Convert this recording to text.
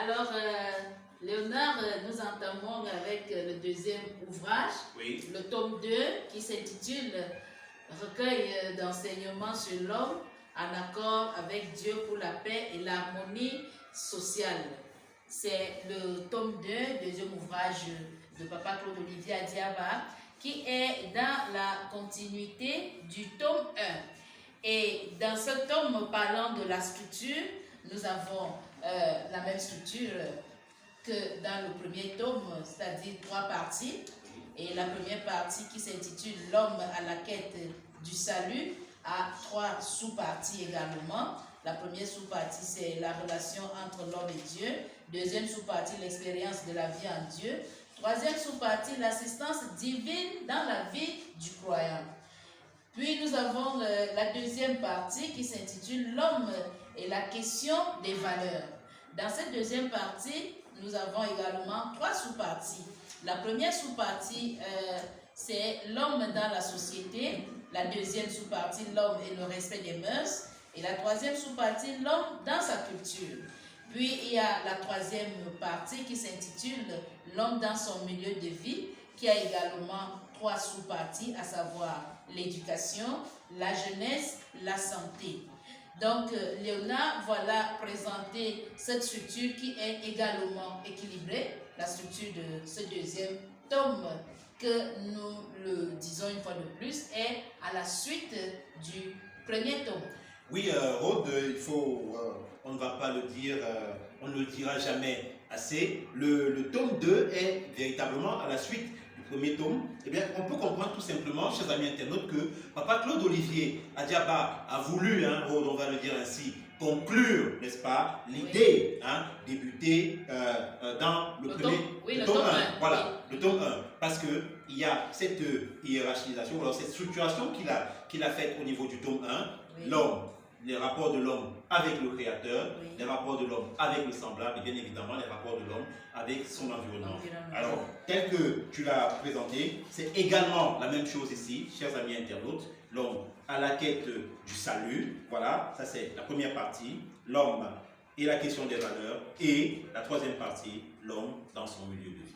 Alors, Léonard, nous entamons avec le deuxième ouvrage, le tome 2, qui s'intitule Recueil d'enseignements sur l'homme en accord avec Dieu pour la paix et l'harmonie sociale. C'est le tome 2, deuxième ouvrage de Papa Claude Olivier Adiaba, qui est dans la continuité du tome 1. Et dans ce tome parlant de la structure, nous avons la même structure que dans le premier tome, c'est-à-dire 3 parties. Et la première partie qui s'intitule L'homme à la quête du salut a 3 sous-parties également. La première sous-partie, c'est la relation entre l'homme et Dieu. Deuxième sous-partie, l'expérience de la vie en Dieu. Troisième sous-partie, l'assistance divine dans la vie du croyant. Puis nous avons la deuxième partie qui s'intitule L'homme et la question des valeurs. Dans cette deuxième partie, nous avons également 3 sous-parties. La première sous-partie, c'est l'homme dans la société. La deuxième sous-partie, l'homme et le respect des mœurs. Et la troisième sous-partie, l'homme dans sa culture. Puis il y a la troisième partie qui s'intitule L'homme dans son milieu de vie, qui a également 3 sous-parties, à savoir l'éducation, la jeunesse, la santé. Donc, Léonard, voilà présenter cette structure qui est également équilibrée, la structure de ce deuxième tome, que nous le disons une fois de plus, est à la suite du premier tome. Oui, Rhodes, on ne va pas le dire, on ne le dira jamais assez. Le tome 2 est véritablement à la suite du premier tome. Eh bien, on peut comprendre tout simplement, chers amis internautes, que Papa Claude Olivier Adiaba a voulu, Rhodes, on va le dire ainsi, conclure, n'est-ce pas, l'idée, débuter dans le tome 1. Voilà, le tome 1. Parce qu'il y a cette hiérarchisation, alors cette structuration qu'il a faite au niveau du tome 1, l'homme, les rapports de l'homme avec le Créateur, les rapports de l'homme avec le semblable et bien évidemment les rapports de l'homme avec son environnement. Alors, tel que tu l'as présenté, c'est également la même chose ici, chers amis internautes, l'homme à la quête du salut, voilà, ça c'est la première partie, l'homme et la question des valeurs, et la troisième partie, l'homme dans son milieu de vie.